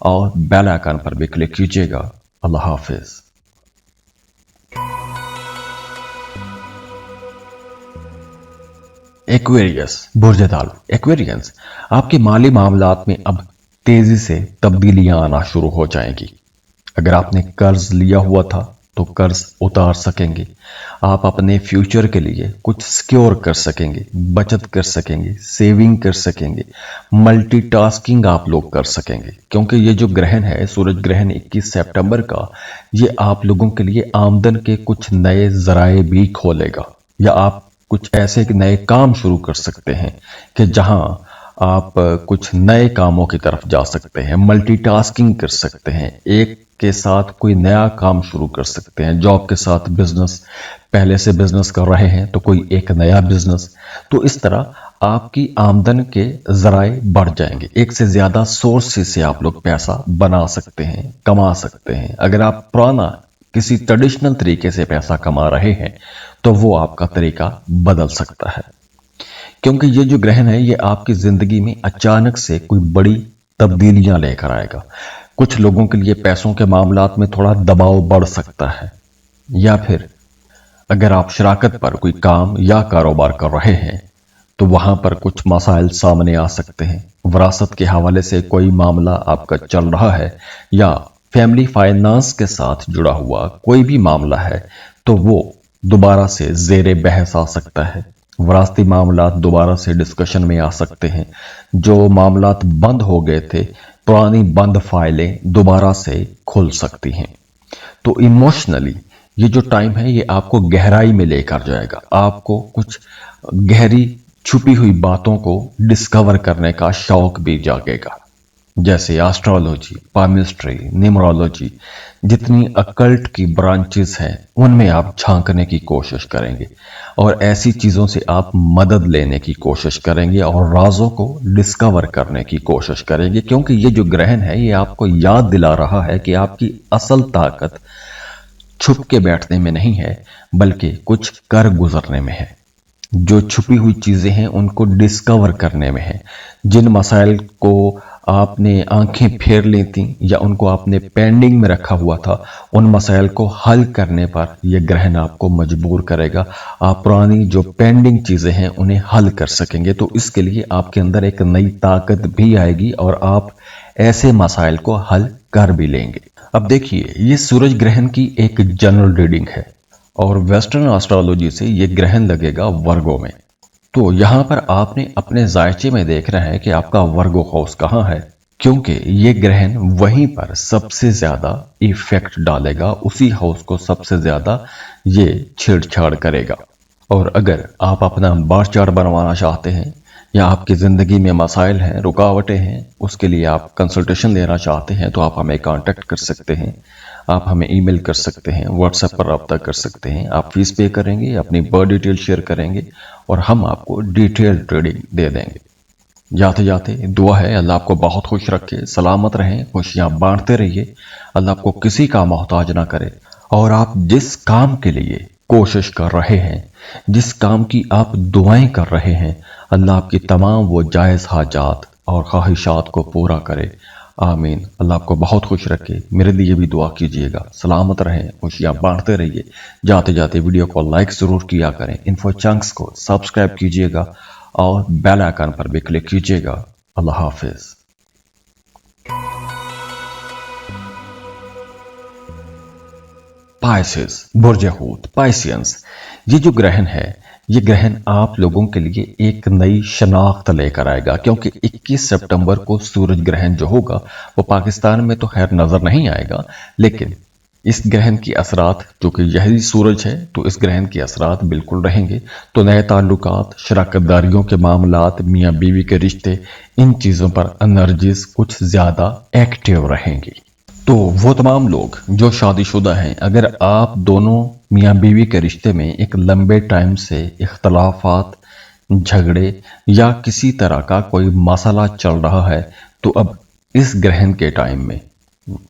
और बेल आइकन पर भी क्लिक कीजिएगा। अल्लाह हाफिज। एक्वेरियस बुर्ज तालु एक्वेरियंस, आपके माली मामलात में अब तेजी से तब्दीलियां आना शुरू हो जाएंगी। अगर आपने कर्ज लिया हुआ था तो कर्ज उतार सकेंगे। आप अपने फ्यूचर के लिए कुछ सिक्योर कर सकेंगे, बचत कर सकेंगे, सेविंग कर सकेंगे, मल्टीटास्किंग आप लोग कर सकेंगे। क्योंकि ये जो ग्रहण है, सूरज ग्रहण 21 सितंबर का, ये आप लोगों के लिए आमदन के कुछ नए जराए भी खोलेगा या आप कुछ ऐसे नए काम शुरू कर सकते हैं कि जहां आप कुछ नए कामों की तरफ जा सकते हैं, मल्टीटास्किंग कर सकते हैं, एक के साथ कोई नया काम शुरू कर सकते हैं। जॉब के साथ बिजनेस, पहले से बिजनेस कर रहे हैं तो कोई एक नया बिजनेस। तो इस तरह आपकी आमदन के जराए बढ़ जाएंगे। एक से ज्यादा सोर्स से आप लोग पैसा बना सकते हैं, कमा सकते हैं। अगर आप पुराना किसी ट्रेडिशनल तरीके से पैसा कमा रहे हैं तो वो आपका तरीका बदल सकता है, क्योंकि ये जो ग्रहण है ये आपकी जिंदगी में अचानक से कोई बड़ी तब्दीलियां लेकर आएगा। कुछ लोगों के लिए पैसों के मामलात में थोड़ा दबाव बढ़ सकता है, या फिर अगर आप शराकत पर कोई काम या कारोबार कर रहे हैं तो वहां पर कुछ मसाइल सामने आ सकते हैं। विरासत के हवाले से कोई मामला आपका चल रहा है या फैमिली फाइनेंस के साथ जुड़ा हुआ कोई भी मामला है तो वो दोबारा से जेरे बहस आ सकता है। विरासती मामलात दोबारा से डिस्कशन में आ सकते हैं। जो मामलात बंद हो गए थे, पुरानी बंद फाइलें दोबारा से खुल सकती हैं। तो इमोशनली ये जो टाइम है ये आपको गहराई में लेकर जाएगा। आपको कुछ गहरी छुपी हुई बातों को डिस्कवर करने का शौक भी जागेगा, जैसे एस्ट्रोलॉजी, पामिस्ट्री, न्यूमरोलॉजी, जितनी अकल्ट की ब्रांचेस हैं उनमें आप झांकने की कोशिश करेंगे और ऐसी चीजों से आप मदद लेने की कोशिश करेंगे और राजों को डिस्कवर करने की कोशिश करेंगे, क्योंकि ये जो ग्रहण है ये आपको याद दिला रहा है कि आपकी असल ताकत छुप के बैठने में नहीं है बल्कि कुछ कर गुजरने में है। जो छुपी हुई चीजें हैं उनको डिस्कवर करने में है। जिन मसाइल को आपने आंखें फेर ली थी या उनको आपने पेंडिंग में रखा हुआ था, उन मसाइल को हल करने पर यह ग्रहण आपको मजबूर करेगा। आप पुरानी जो पेंडिंग चीजें हैं उन्हें हल कर सकेंगे। तो इसके लिए आपके अंदर एक नई ताकत भी आएगी और आप ऐसे मसाइल को हल कर भी लेंगे। अब देखिए, ये सूरज ग्रहण की एक जनरल रीडिंग है और वेस्टर्न एस्ट्रोलॉजी से ये ग्रहण लगेगा वर्गो में। तो यहां पर आपने अपने जायचे में देखना है कि आपका वर्गो हाउस कहां है, क्योंकि ये ग्रहण वहीं पर सबसे ज्यादा इफेक्ट डालेगा, उसी हाउस को सबसे ज्यादा ये छेड़छाड़ करेगा। और अगर आप अपना बार्थ चार्ट बनवाना चाहते हैं या आपकी ज़िंदगी में मसाइल हैं, रुकावटें हैं, उसके लिए आप कंसल्टेशन लेना चाहते हैं तो आप हमें कांटेक्ट कर सकते हैं। आप हमें ईमेल कर सकते हैं, व्हाट्सएप पर रब्ता कर सकते हैं। आप फीस पे करेंगे, अपनी बर्थ डिटेल शेयर करेंगे और हम आपको डिटेल ट्रेडिंग दे देंगे। जाते जाते दुआ है अल्लाह आपको बहुत खुश रखे, सलामत रहें, खुशियाँ बांटते रहिए, अल्लाह आपको किसी का मोहताज ना करे। और आप जिस काम के लिए कोशिश कर रहे हैं, जिस काम की आप दुआएं कर रहे हैं, अल्लाह आपकी तमाम वो जायज़ हाजात और ख्वाहिशात को पूरा करे। आमीन। अल्लाह आपको बहुत खुश रखे। मेरे लिए भी दुआ कीजिएगा। सलामत रहें, खुशियाँ बांटते रहिए। जाते जाते वीडियो को लाइक ज़रूर किया करें। इन्फो चंक्स को सब्सक्राइब कीजिएगा और बेल आइकन पर भी क्लिक कीजिएगा। अल्लाह हाफिज़। पाइसेस, बुर्ज हूत, पाइसियंस, ये जो ग्रहण है ये ग्रहण आप लोगों के लिए एक नई शनाख्त लेकर आएगा, क्योंकि 21 सितंबर को सूरज ग्रहण जो होगा वो पाकिस्तान में तो खैर नजर नहीं आएगा, लेकिन इस ग्रहण की असरात, क्योंकि यही सूरज है तो इस ग्रहण की असरात बिल्कुल रहेंगे। तो नए ताल्लुकात, शराकतदारियों के मामलात, मियाँ बीवी के रिश्ते, इन चीज़ों पर एनर्जीज कुछ ज़्यादा एक्टिव रहेंगी। तो वो तमाम लोग जो शादीशुदा हैं, अगर आप दोनों मियाँ बीवी के रिश्ते में एक लंबे टाइम से इख्तलाफात, झगड़े या किसी तरह का कोई मसला चल रहा है, तो अब इस ग्रहण के टाइम में,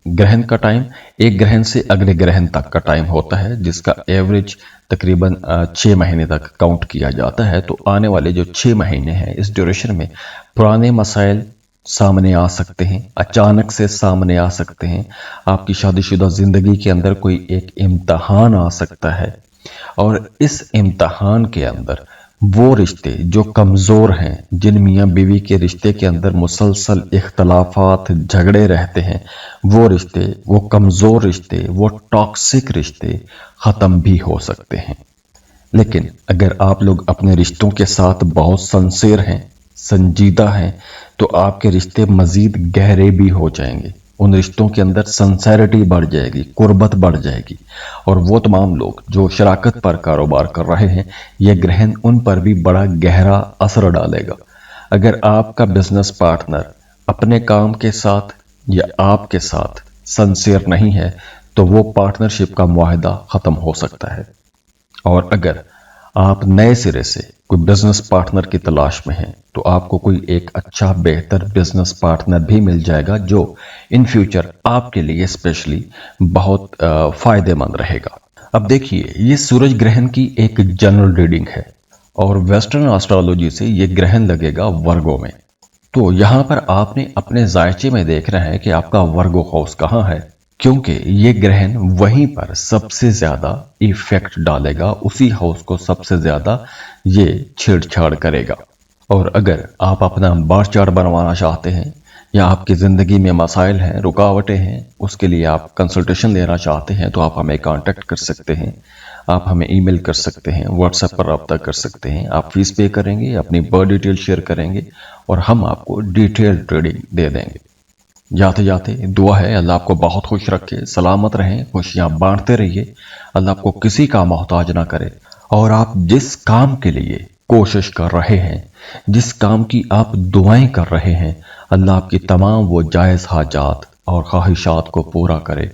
ग्रहण का टाइम एक ग्रहण से अगले ग्रहण तक का टाइम होता है, जिसका एवरेज तकरीबन 6 महीने तक काउंट किया जाता है। तो आने वाले जो 6 महीने हैं, इस ड्यूरेशन में पुराने मसाइल सामने आ सकते हैं, अचानक से सामने आ सकते हैं। आपकी शादीशुदा जिंदगी के अंदर कोई एक इम्तहान आ सकता है और इस इम्तहान के अंदर वो रिश्ते जो कमज़ोर हैं, जिन मियाँ बीवी के रिश्ते के अंदर मुसलसल इख्तलाफात, झगड़े रहते हैं, वो रिश्ते, वो कमज़ोर रिश्ते, वो टॉक्सिक रिश्ते ख़त्म भी हो सकते हैं। लेकिन अगर आप लोग अपने रिश्तों के साथ बहुत सिंसियर हैं, संजीदा हैं, तो आपके रिश्ते मज़ीद गहरे भी हो जाएंगे। उन रिश्तों के अंदर सिंसेरिटी बढ़ जाएगी, कुर्बत बढ़ जाएगी। और वो तमाम लोग जो शराकत पर कारोबार कर रहे हैं, यह ग्रहण उन पर भी बड़ा गहरा असर डालेगा। अगर आपका बिजनेस पार्टनर अपने काम के साथ या आपके साथ सिंसियर नहीं है तो वो पार्टनरशिप का मुआहदा ख़त्म हो सकता है। और अगर आप नए सिरे से कोई बिजनेस पार्टनर की तलाश में हैं तो आपको कोई एक अच्छा बेहतर बिजनेस पार्टनर भी मिल जाएगा जो इन फ्यूचर आपके लिए स्पेशली बहुत फायदेमंद रहेगा। अब देखिए, ये सूरज ग्रहण की एक जनरल रीडिंग है और वेस्टर्न एस्ट्रोलॉजी से ये ग्रहण लगेगा वर्गो में। तो यहाँ पर आपने अपने जायचे में देखना है कि आपका वर्गो हाउस कहाँ है, क्योंकि ये ग्रहण वहीं पर सबसे ज्यादा इफेक्ट डालेगा, उसी हाउस को सबसे ज्यादा ये छेड़छाड़ करेगा। और अगर आप अपना बार चार्ट बनवाना चाहते हैं या आपकी जिंदगी में मसाइल हैं, रुकावटें हैं, उसके लिए आप कंसल्टेशन लेना चाहते हैं तो आप हमें कांटेक्ट कर सकते हैं, आप हमें ईमेल कर सकते हैं, व्हाट्सएप पर रब्ता कर सकते हैं। आप फीस पे करेंगे, अपनी बर्थ डिटेल शेयर करेंगे और हम आपको डिटेल ट्रेडिंग दे देंगे। जाते जाते दुआ है अल्लाह आपको बहुत खुश रखे, सलामत रहें, खुशियां बांटते रहिए, अल्लाह आपको किसी का मोहताज ना करे। और आप जिस काम के लिए कोशिश कर रहे हैं, जिस काम की आप दुआएं कर रहे हैं, अल्लाह आपकी तमाम वो जायज़ हाजात और ख्वाहिशात को पूरा करे,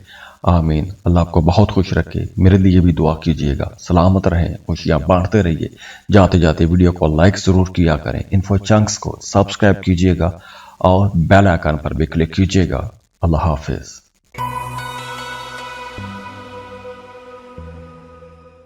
आमीन। अल्लाह आपको बहुत खुश रखे। मेरे लिए भी दुआ कीजिएगा, सलामत रहें, खुशियां बांटते रहिए। जाते जाते वीडियो को लाइक ज़रूर किया करें, इन्फो चंक्स को सब्सक्राइब कीजिएगा और बेल आइकन पर भी क्लिक कीजिएगा। अल्लाह हाफिज।